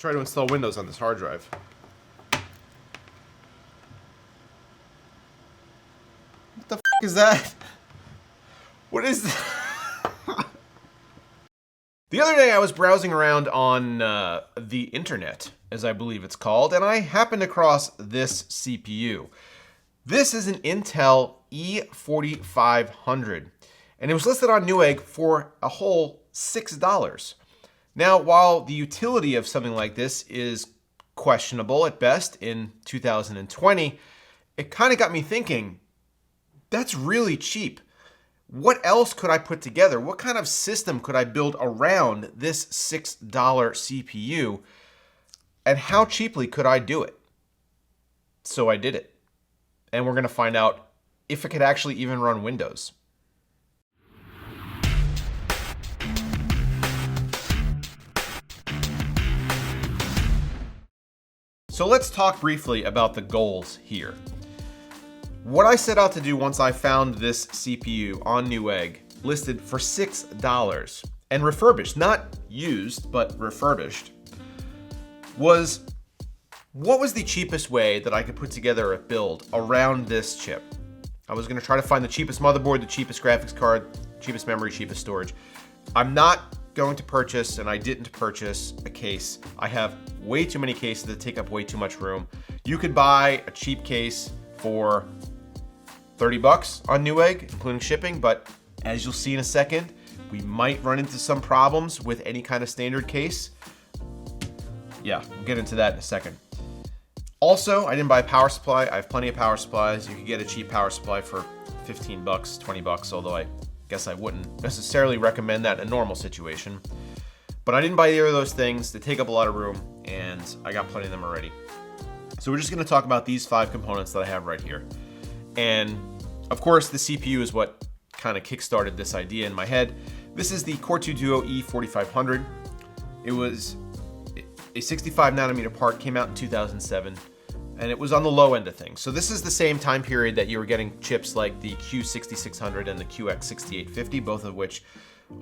Try to install Windows on this hard drive. What the f*** is that? What is that? The other day I was browsing around on the internet, as I believe it's called, and I happened across this CPU. This is an Intel E4500, and it was listed on Newegg for a whole $6. Now, while the utility of something like this is questionable at best in 2020, it kind of got me thinking, that's really cheap. What else could I put together? What kind of system could I build around this $6 CPU? And how cheaply could I do it? So I did it. And we're going to find out if it could actually even run Windows. So let's talk briefly about the goals here. What I set out to do once I found this CPU on Newegg, listed for $6 and refurbished, not used, but refurbished, was what was the cheapest way that I could put together a build around this chip? I was going to try to find the cheapest motherboard, the cheapest graphics card, cheapest memory, cheapest storage. I'm not going to purchase, and I didn't purchase, a case. I have way too many cases that take up way too much room. You could buy a cheap case for $30 on Newegg, including shipping, but as you'll see in a second, we might run into some problems with any kind of standard case. Yeah, we'll get into that in a second. Also, I didn't buy a power supply. I have plenty of power supplies. You could get a cheap power supply for $15, $20, although I guess I wouldn't necessarily recommend that in a normal situation. But I didn't buy either of those things. They take up a lot of room, and I got plenty of them already. So we're just going to talk about these 5 components that I have right here. And of course, the CPU is what kind of kickstarted this idea in my head. This is the Core 2 Duo E4500. It was a 65 nanometer part, came out in 2007, and it was on the low end of things. So this is the same time period that you were getting chips like the Q6600 and the QX6850, both of which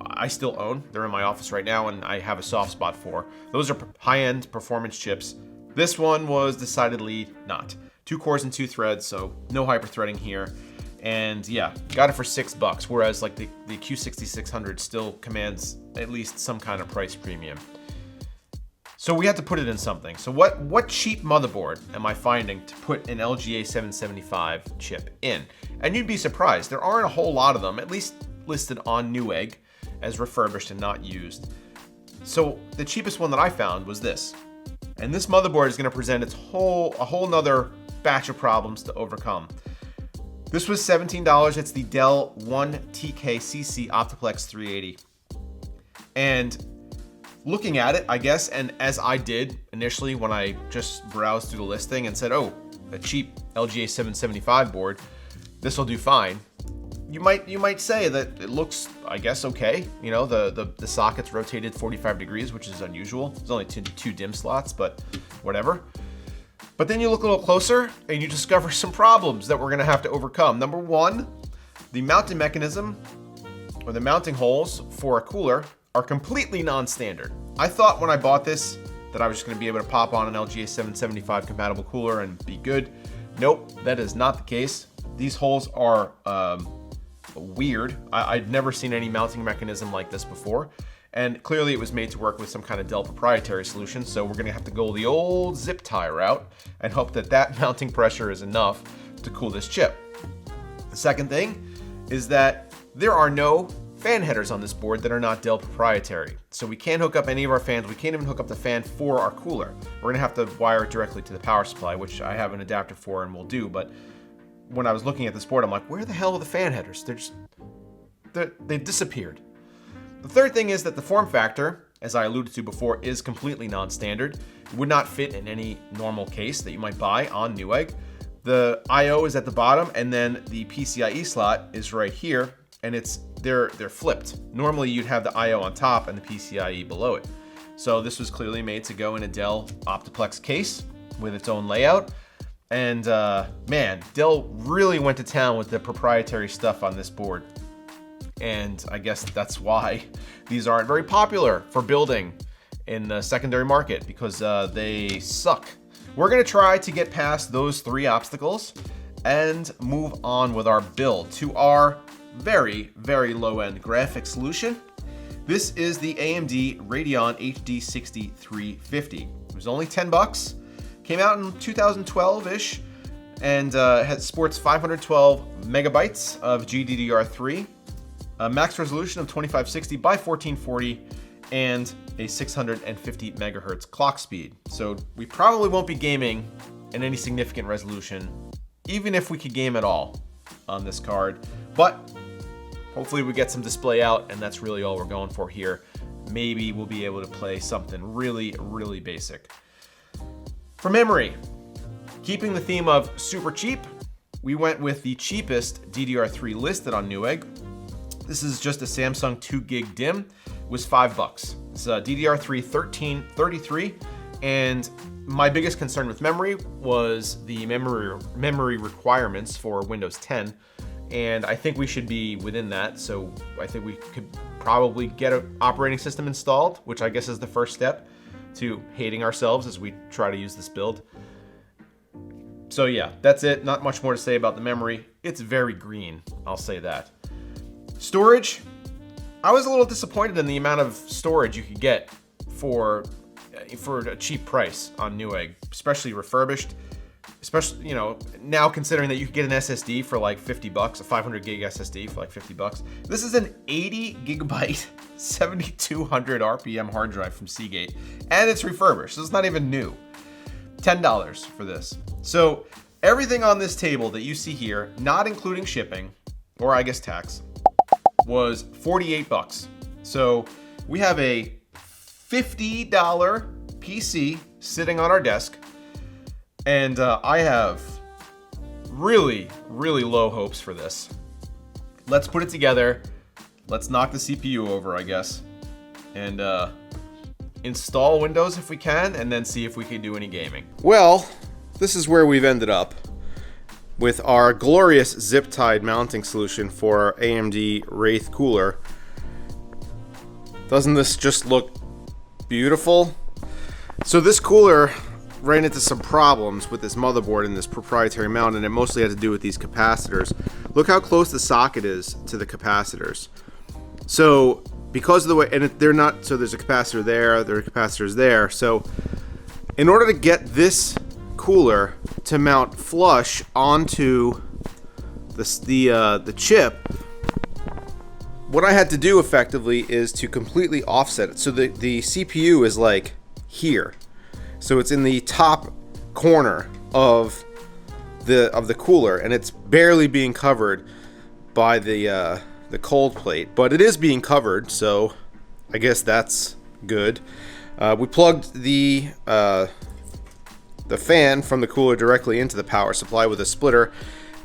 I still own. They're in my office right now, and I have a soft spot for. Those are high-end performance chips. This one was decidedly not. 2 cores and 2 threads, so no hyper-threading here. And yeah, got it for $6, whereas like the Q6600 still commands at least some kind of price premium. So we had to put it in something. So what cheap motherboard am I finding to put an LGA 775 chip in? And you'd be surprised, there aren't a whole lot of them, at least listed on Newegg as refurbished and not used. So the cheapest one that I found was this. And this motherboard is going to present a whole nother batch of problems to overcome. This was $17. It's the Dell 1TKCC Optiplex 380. And looking at it, I guess, and as I did initially when I just browsed through the listing and said, oh, a cheap LGA 775 board, this will do fine. You might say that it looks, I guess, okay. You know, the socket's rotated 45 degrees, which is unusual. There's only two DIMM slots, but whatever. But then you look a little closer and you discover some problems that we're gonna have to overcome. Number one, the mounting mechanism or the mounting holes for a cooler are completely non-standard. I thought when I bought this that I was just gonna be able to pop on an LGA 775 compatible cooler and be good. Nope, that is not the case. These holes are weird. I'd never seen any mounting mechanism like this before. And clearly it was made to work with some kind of Dell proprietary solution, so we're gonna have to go the old zip tie route and hope that that mounting pressure is enough to cool this chip. The second thing is that there are no fan headers on this board that are not Dell proprietary. So we can't hook up any of our fans. We can't even hook up the fan for our cooler. We're gonna have to wire it directly to the power supply, which I have an adapter for and will do, but when I was looking at this board, I'm like, where the hell are the fan headers? They disappeared. The third thing is that the form factor, as I alluded to before, is completely non-standard. It would not fit in any normal case that you might buy on Newegg. The I/O is at the bottom, and then the PCIe slot is right here, and they're flipped. Normally you'd have the I/O on top and the PCIe below it. So this was clearly made to go in a Dell Optiplex case with its own layout. And man, Dell really went to town with the proprietary stuff on this board. And I guess that's why these aren't very popular for building in the secondary market because they suck. We're gonna try to get past those 3 obstacles and move on with our build to our very, very low-end graphics solution. This is the AMD Radeon HD 6350. It was only 10 bucks. Came out in 2012-ish and sports 512 megabytes of GDDR3, a max resolution of 2560 by 1440, and a 650 megahertz clock speed. So we probably won't be gaming in any significant resolution, even if we could game at all on this card. But hopefully we get some display out, and that's really all we're going for here. Maybe we'll be able to play something really, really basic. For memory, keeping the theme of super cheap, we went with the cheapest DDR3 listed on Newegg. This is just a Samsung 2 gig DIMM. It was 5 bucks. It's a DDR3 1333, and my biggest concern with memory was the memory requirements for Windows 10, and I think we should be within that. So I think we could probably get an operating system installed, which I guess is the first step to hating ourselves as we try to use this build. So yeah, that's it. Not much more to say about the memory. It's very green, I'll say that. Storage, I was a little disappointed in the amount of storage you could get for a cheap price on Newegg, especially refurbished. Especially, you know, now considering that you could get an SSD for like 50 bucks, a 500 gig SSD for like 50 bucks. This is an 80 gigabyte, 7200 RPM hard drive from Seagate, and it's refurbished, so it's not even new. $10 for this. So everything on this table that you see here, not including shipping, or I guess tax, was 48 bucks. So we have a $50 PC sitting on our desk, and I have really, really low hopes for this. Let's put it together. Let's knock the CPU over, I guess, and install Windows if we can, and then see if we can do any gaming. Well, this is where we've ended up with our glorious zip-tied mounting solution for our AMD Wraith cooler. Doesn't this just look beautiful? So this cooler ran into some problems with this motherboard and this proprietary mount, and it mostly had to do with these capacitors. Look how close the socket is to the capacitors. So because of the way, and they're not, so there's a capacitor there, there are capacitors there. So in order to get this cooler to mount flush onto the chip, what I had to do effectively is to completely offset it. So the CPU is like here. So it's in the top corner of the cooler, and it's barely being covered by the cold plate, but it is being covered, so I guess that's good. We plugged the fan from the cooler directly into the power supply with a splitter,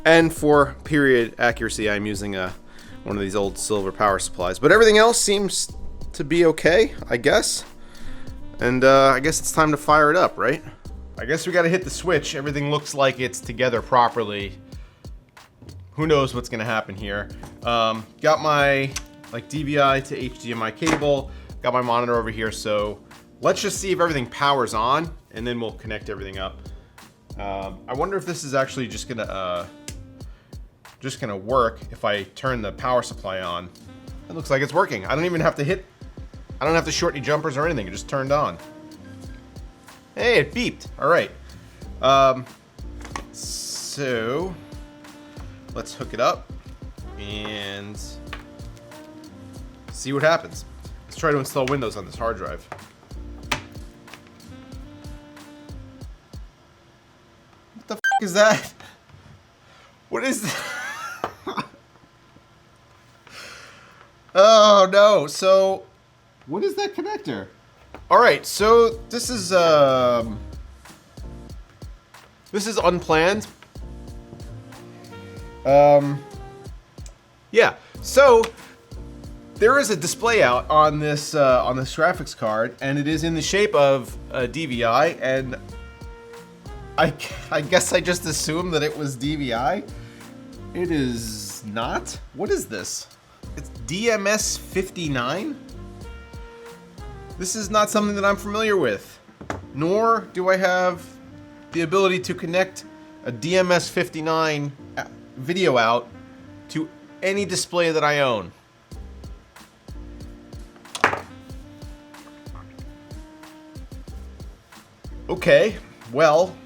and for period accuracy, I'm using one of these old silver power supplies. But everything else seems to be okay, I guess. And I guess it's time to fire it up, right? I guess we gotta hit the switch. Everything looks like it's together properly. Who knows what's gonna happen here. Got my DVI to HDMI cable. Got my monitor over here, so let's just see if everything powers on, and then we'll connect everything up. I wonder if this is actually just gonna work if I turn the power supply on. It looks like it's working. I don't even have to I don't have to short any jumpers or anything. It just turned on. Hey, it beeped. All right. So let's hook it up and see what happens. Let's try to install Windows on this hard drive. What the f is that? What is that? Oh no. So what is that connector? All right, so this is unplanned. Yeah, so there is a display out on this graphics card, and it is in the shape of a DVI, and I guess I just assumed that it was DVI. It is not. What is this? It's DMS 59. This is not something that I'm familiar with, nor do I have the ability to connect a DMS59 video out to any display that I own. Okay, well,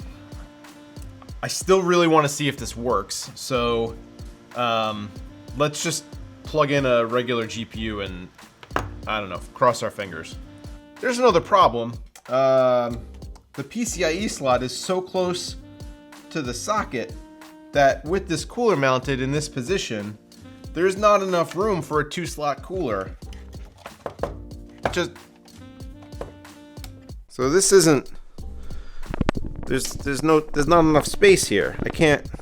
I still really want to see if this works, so let's just plug in a regular GPU and, I don't know, cross our fingers. There's another problem. The PCIe slot is so close to the socket that with this cooler mounted in this position, there's not enough room for a 2-slot cooler. So this isn't, there's not enough space here.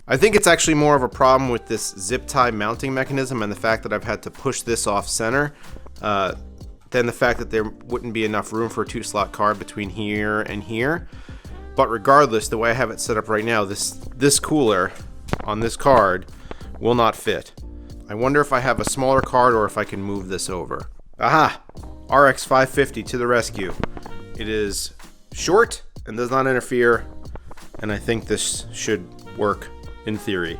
I think it's actually more of a problem with this zip tie mounting mechanism and the fact that I've had to push this off center than the fact that there wouldn't be enough room for a 2-slot card between here and here. But regardless, the way I have it set up right now, this cooler on this card will not fit. I wonder if I have a smaller card or if I can move this over. Aha! RX 550 to the rescue. It is short and does not interfere, and I think this should work in theory.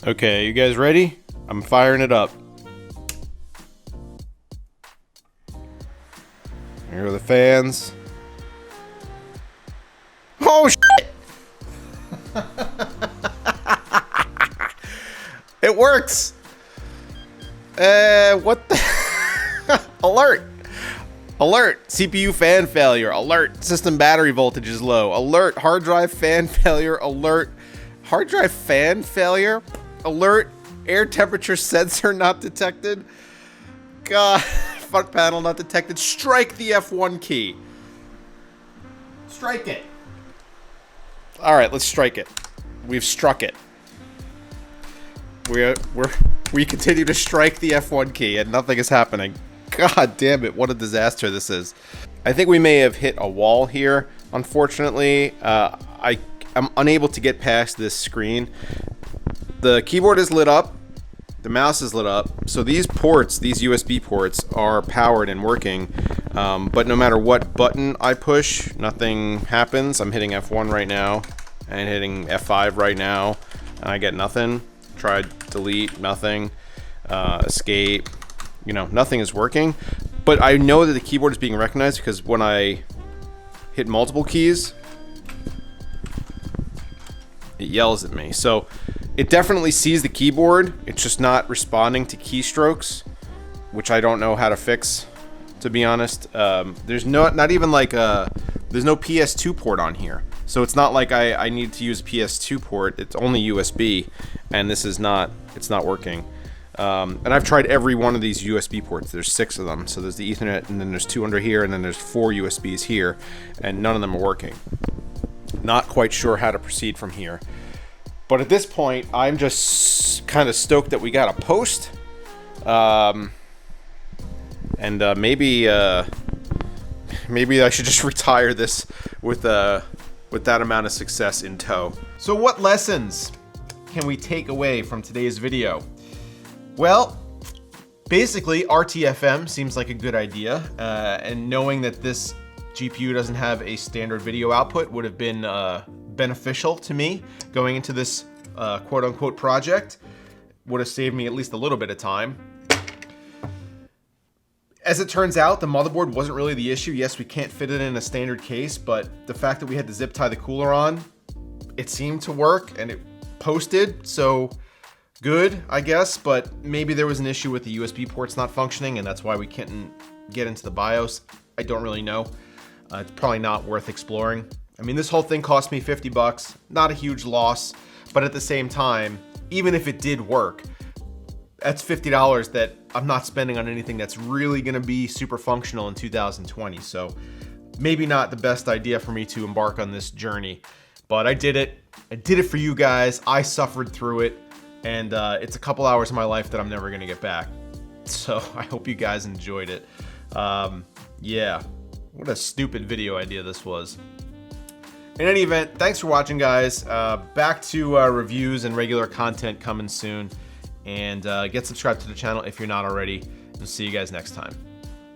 Okay, you guys ready? I'm firing it up. Here are the fans. Oh shit! It works! What the? Alert! Alert! CPU fan failure. Alert! System battery voltage is low. Alert! Hard drive fan failure. Alert! Hard drive fan failure. Alert! Air temperature sensor not detected. God. Front panel not detected. Strike the F1 key. Strike it. All right, let's strike it. We've struck it. We continue to strike the F1 key and nothing is happening. God damn it, what a disaster this is. I think we may have hit a wall here. Unfortunately, I'm unable to get past this screen. The keyboard is lit up. The mouse is lit up, so these ports, these USB ports, are powered and working, but no matter what button I push, nothing happens. I'm hitting F1 right now, and hitting F5 right now, and I get nothing. Try delete, nothing. Escape, nothing is working. But I know that the keyboard is being recognized because when I hit multiple keys, it yells at me. So it definitely sees the keyboard. It's just not responding to keystrokes, which I don't know how to fix, to be honest. There's not even like there's no PS2 port on here. So it's not like I need to use a PS2 port. It's only USB, and it's not working. And I've tried every one of these USB ports. There's 6 of them. So there's the Ethernet, and then there's 2 under here, and then there's 4 USBs here, and none of them are working. Not quite sure how to proceed from here. But at this point, I'm just kind of stoked that we got a post. Maybe I should just retire this with that amount of success in tow. So what lessons can we take away from today's video? Well, basically RTFM seems like a good idea, and knowing that this GPU doesn't have a standard video output would have been beneficial to me going into this quote-unquote project. Would have saved me at least a little bit of time. As it turns out, the motherboard wasn't really the issue. Yes, we can't fit it in a standard case, but the fact that we had to zip tie the cooler on, it seemed to work and it posted, so good, I guess, but maybe there was an issue with the USB ports not functioning and that's why we couldn't get into the BIOS. I don't really know. It's probably not worth exploring. I mean, this whole thing cost me 50 bucks, not a huge loss, but at the same time, even if it did work, that's $50 that I'm not spending on anything that's really gonna be super functional in 2020. So maybe not the best idea for me to embark on this journey, but I did it. I did it for you guys. I suffered through it, and it's a couple hours of my life that I'm never gonna get back. So I hope you guys enjoyed it. Yeah, what a stupid video idea this was. In any event, thanks for watching, guys. Back to reviews and regular content coming soon. And get subscribed to the channel if you're not already. And see you guys next time.